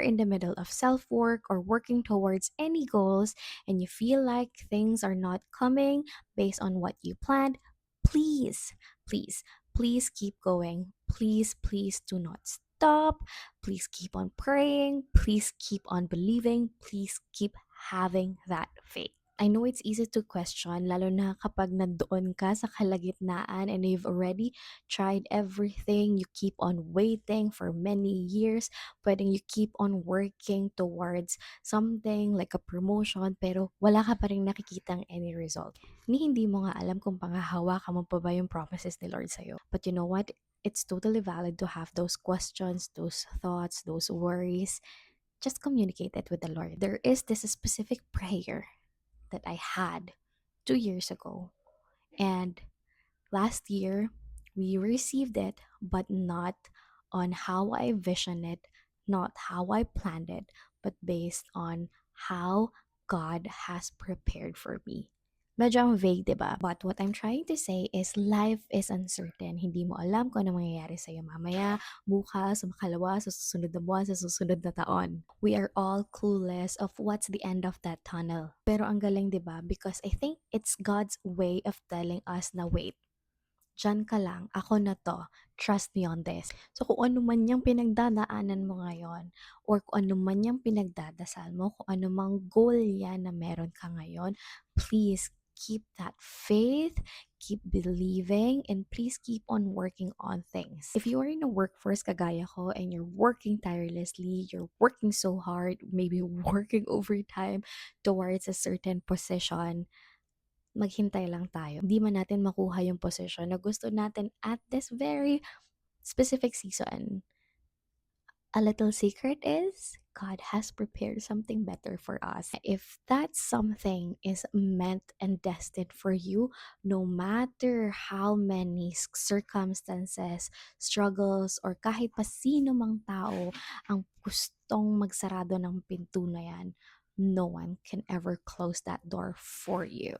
in the middle of self work or working towards any goals and you feel like things are not coming based on what you planned, please, please, please keep going. Please, please do not stop. Please keep on praying. Please keep on believing. Please keep having that faith. I know it's easy to question, lalo na kapag nandoon ka sa kalagitnaan and you've already tried everything, you keep on waiting for many years, pwedeng you keep on working towards something like a promotion, pero wala ka pa rin nakikitang any result. Hindi mo nga alam kung panghahawakan mo pa ba yung promises ni Lord sa'yo. But you know what? It's totally valid to have those questions, those thoughts, those worries. Just communicate it with the Lord. There is this specific prayer that I had 2 years ago. And last year, we received it, but not on how I vision it, not how I planned it, but based on how God has prepared for me. Medyo ang vague, diba? But what I'm trying to say is life is uncertain. Hindi mo alam kung ano mangyayari sa'yo mamaya, bukas, sa makalawa, sa susunod na buwan, sa susunod na taon. We are all clueless of what's the end of that tunnel. Pero ang galing, diba? Because I think it's God's way of telling us na wait, diyan ka lang, ako na to, trust me on this. So kung ano man yung pinagdadaanan mo ngayon, or kung ano man yung pinagdadasal mo, kung ano mang goal yan na meron ka ngayon, please keep that faith, keep believing, and please keep on working on things. If you are in a workforce kagaya ko and you're working tirelessly, you're working so hard, maybe working overtime towards a certain position, maghintay lang tayo. Hindi man natin makuha yung posisyon na gusto natin at this very specific season. A little secret is God has prepared something better for us. If that something is meant and destined for you, no matter how many circumstances, struggles, or kahit pa sino mang tao ang gustong magsarado ng pinto na yan, no one can ever close that door for you.